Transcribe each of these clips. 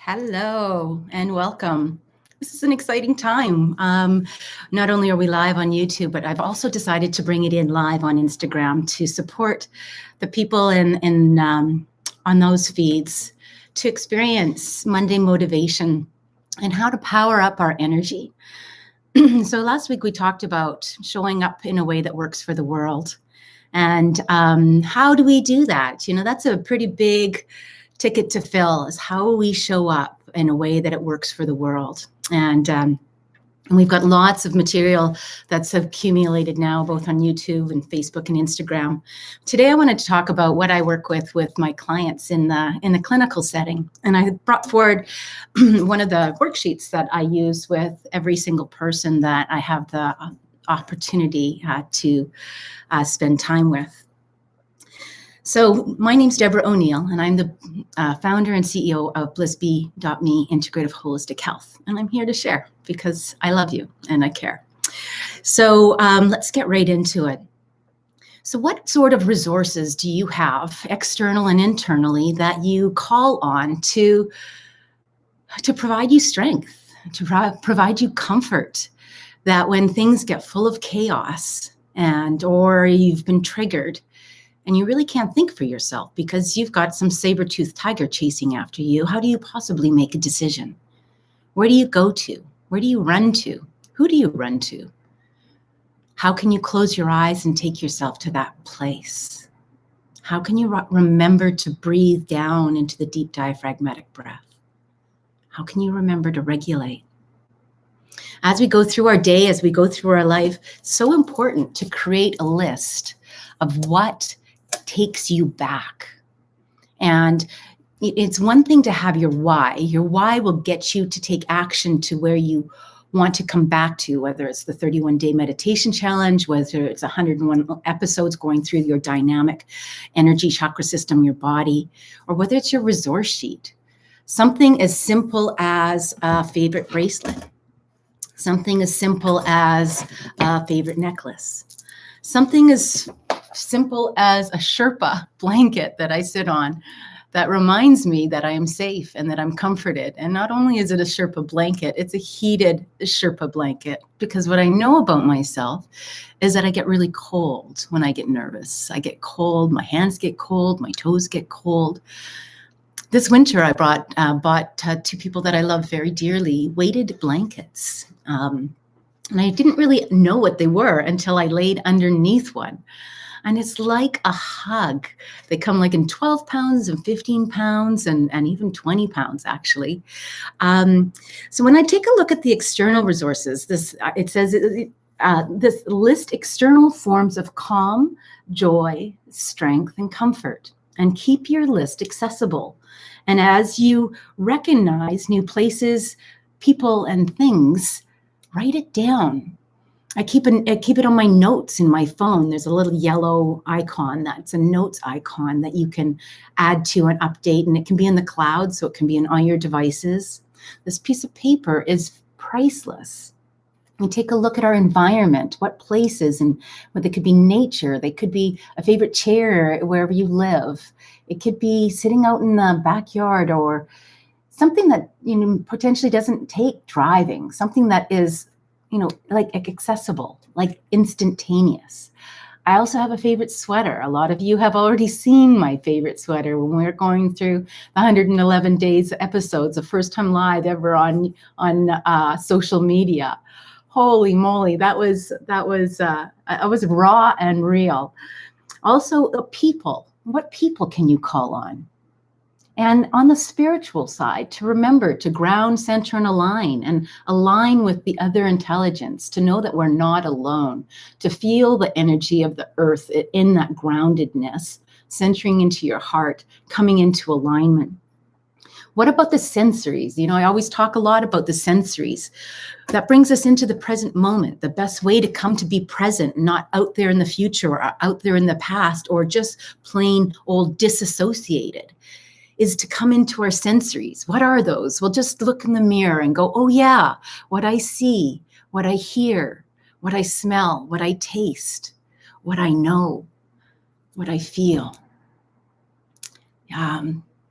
Hello and welcome. This is an exciting time. Not only are we live on YouTube, but I've also decided to bring it in live on Instagram to support the people on those feeds to experience Monday motivation and how to power up our energy. So last week we talked about showing up in a way that works for the world. And how do we do that? That's a pretty big ticket to fill, is how we show up in a way that it works for the world. And we've got lots of material that's accumulated now, both on YouTube and Facebook and Instagram. Today, I wanted to talk about what I work with my clients in the clinical setting. And I brought forward one of the worksheets that I use with every single person that I have the opportunity to spend time with. So my name's Deborah O'Neill, and I'm the founder and CEO of BlissBee.me Integrative Holistic Health. And I'm here to share because I love you and I care. So let's get right into it. So what sort of resources do you have, external and internally, that you call on to provide you strength, to provide you comfort, that when things get full of chaos or you've been triggered, and you really can't think for yourself because you've got some saber-toothed tiger chasing after you, how do you possibly make a decision? Where do you go to? Where do you run to? Who do you run to? How can you close your eyes and take yourself to that place? How can you remember to breathe down into the deep diaphragmatic breath? How can you remember to regulate? As we go through our day, as we go through our life, it's so important to create a list of what takes you back. And it's one thing to have your why. Your why will get you to take action to where you want to come back to, whether it's the 31-day meditation challenge, whether it's 101 episodes going through your dynamic energy chakra system, your body, or whether it's your resource sheet. Something as simple as a favorite bracelet. Something as simple as a favorite necklace. Something as simple as a Sherpa blanket that I sit on that reminds me that I am safe and that I'm comforted. And not only is it a Sherpa blanket, it's a heated Sherpa blanket, because what I know about myself is that I get really cold when I get nervous. I get cold, my hands get cold, my toes get cold. This winter, I bought two people that I love very dearly weighted blankets. And I didn't really know what they were until I laid underneath one. And it's like a hug. They come like in 12 pounds and 15 pounds and even 20 pounds, actually. So when I take a look at the external resources, it says this list external forms of calm, joy, strength, and comfort. And keep your list accessible. And as you recognize new places, people, and things, write it down. I keep it on my notes in my phone. There's a little yellow icon that's a notes icon that you can add to and update, and it can be in the cloud, so it can be in all your devices. This piece of paper is priceless. We take a look at our environment, what places, and what they could be nature. They could be a favorite chair wherever you live. It could be sitting out in the backyard, or something that potentially doesn't take driving, something that is like accessible, like instantaneous. I also have a favorite sweater. A lot of you have already seen my favorite sweater when we're going through the 111 days episodes, the first time live ever on social media. Holy moly, that was raw and real. Also, people. What people can you call on? And on the spiritual side, to remember to ground, center, and align with the other intelligence, to know that we're not alone, to feel the energy of the earth in that groundedness, centering into your heart, coming into alignment. What about the sensories? I always talk a lot about the sensories. That brings us into the present moment, the best way to come to be present, not out there in the future or out there in the past, or just plain old disassociated, is to come into our sensories. What are those? We'll just look in the mirror and go, oh yeah, what I see, what I hear, what I smell, what I taste, what I know, what I feel.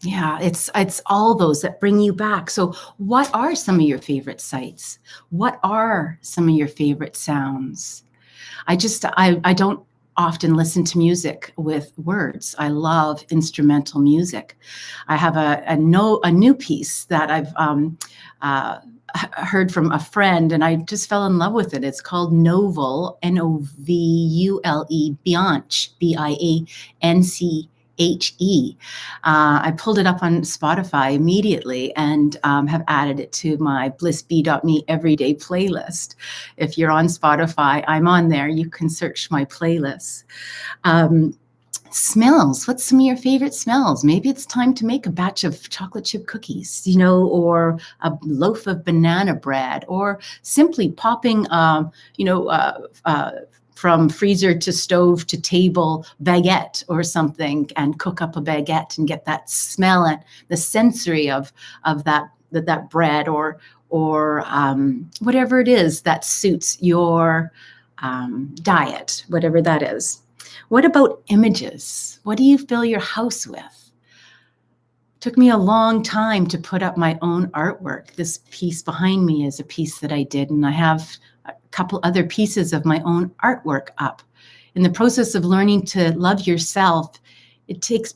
Yeah, it's all those that bring you back. So what are some of your favorite sights? What are some of your favorite sounds? I don't often listen to music with words. I love instrumental music. I have a new piece that I've uh, heard from a friend, and I just fell in love with it. It's called Novule, Novule, Bianche, Bianche. I pulled it up on Spotify immediately and have added it to my blissbee.me everyday playlist. If you're on Spotify, I'm on there. You can search my playlists. Smells. What's some of your favorite smells? Maybe it's time to make a batch of chocolate chip cookies, or a loaf of banana bread, or simply popping, from freezer to stove to table baguette or something, and cook up a baguette and get that smell and the sensory of that bread or whatever it is that suits your diet, whatever that is. What about images? What do you fill your house with? It took me a long time to put up my own artwork. This piece behind me is a piece that I did, and I have a couple other pieces of my own artwork up. In the process of learning to love yourself, it takes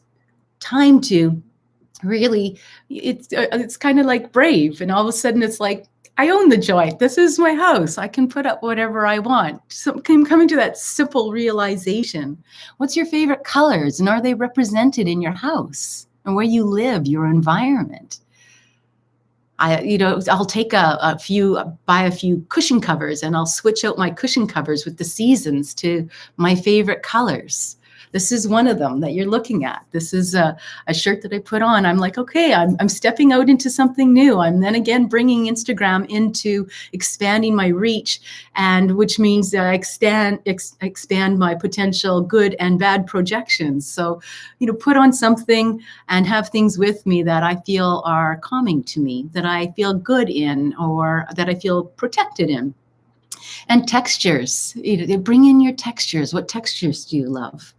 time to really, it's kind of like brave, and all of a sudden it's like, I own the joint. This is my house. I can put up whatever I want. So I'm coming to that simple realization. What's your favorite colors, and are they represented in your house and where you live, your environment? I'll take buy a few cushion covers, and I'll switch out my cushion covers with the seasons to my favorite colors. This is one of them that you're looking at. This is a shirt that I put on. I'm like, okay, I'm stepping out into something new. I'm then again bringing Instagram into expanding my reach, and which means that I expand my potential good and bad projections. So, put on something and have things with me that I feel are calming to me, that I feel good in, or that I feel protected in. And textures, bring in your textures. What textures do you love?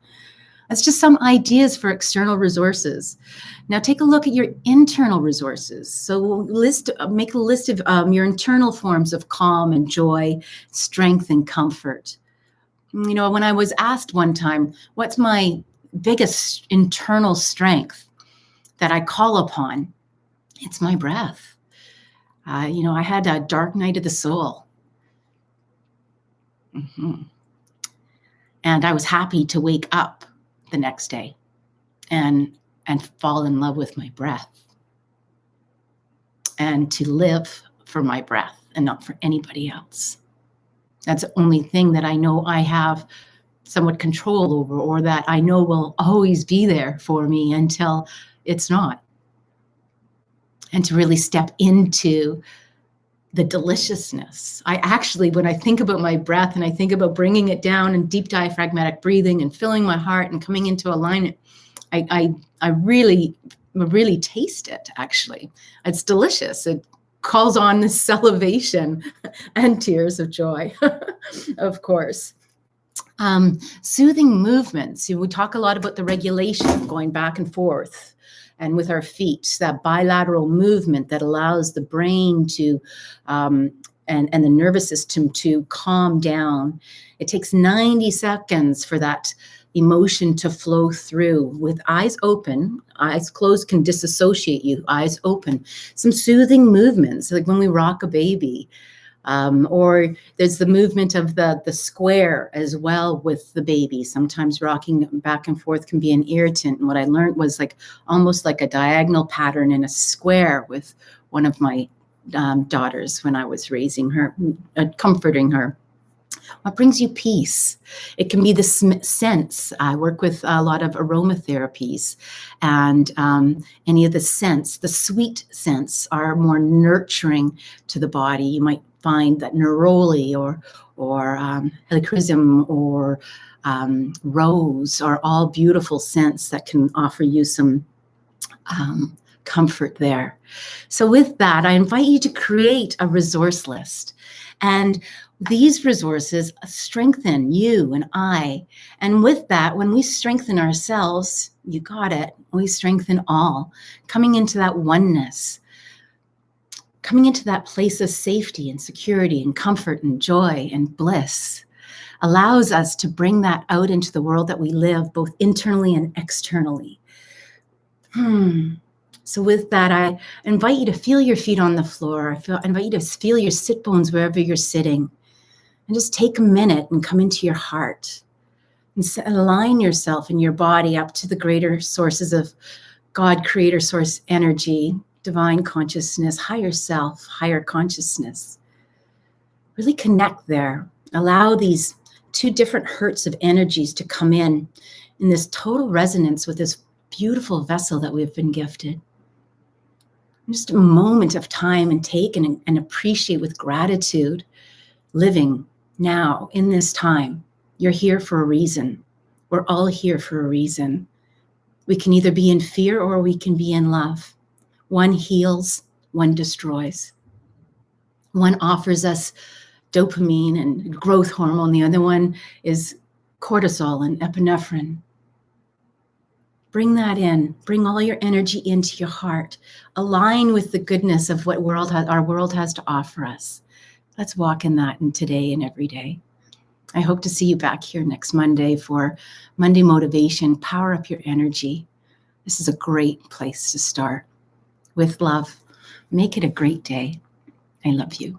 That's just some ideas for external resources. Now take a look at your internal resources. So make a list of your internal forms of calm and joy, strength and comfort. When I was asked one time, what's my biggest internal strength that I call upon? It's my breath. I had a dark night of the soul. And I was happy to wake up the next day and fall in love with my breath, and to live for my breath and not for anybody else. That's the only thing that I know I have somewhat control over, or that I know will always be there for me until it's not. And to really step into the deliciousness. When I think about my breath and I think about bringing it down and deep diaphragmatic breathing and filling my heart and coming into alignment, I really taste it, actually. It's delicious. It calls on this salivation and tears of joy, of course. Soothing movements. We talk a lot about the regulation, going back and forth, and with our feet, that bilateral movement that allows the brain to and the nervous system to calm down. It takes 90 seconds for that emotion to flow through. With eyes open, eyes closed can disassociate you. Eyes open, some soothing movements, like when we rock a baby. Or there's the movement of the square as well with the baby. Sometimes rocking back and forth can be an irritant. And what I learned was almost like a diagonal pattern in a square with one of my daughters when I was raising her, comforting her. What brings you peace? It can be the scents. I work with a lot of aromatherapies, and any of the scents, the sweet scents, are more nurturing to the body. You might find that neroli or helichrysum or rose are all beautiful scents that can offer you some comfort there. So with that, I invite you to create a resource list. And These resources strengthen you and I. And with that, when we strengthen ourselves, you got it, we strengthen all, coming into that oneness, coming into that place of safety and security and comfort and joy and bliss, allows us to bring that out into the world that we live, both internally and externally. So with that, I invite you to feel your feet on the floor. I invite you to feel your sit bones wherever you're sitting. And just take a minute and come into your heart and align yourself and your body up to the greater sources of God, creator, source energy, divine consciousness, higher self, higher consciousness. Really connect there. Allow these two different hertz of energies to come in this total resonance with this beautiful vessel that we've been gifted. Just a moment of time and take and appreciate with gratitude living now in this time. You're here for a reason. We're all here for a reason. We can either be in fear or we can be in love. One heals, one destroys. One offers us dopamine and growth hormone. The other one is cortisol and epinephrine. Bring that in. Bring all your energy into your heart. Align with the goodness of what our world has to offer us. Let's walk in that in today and every day. I hope to see you back here next Monday for Monday Motivation. Power up your energy. This is a great place to start. With love, make it a great day. I love you.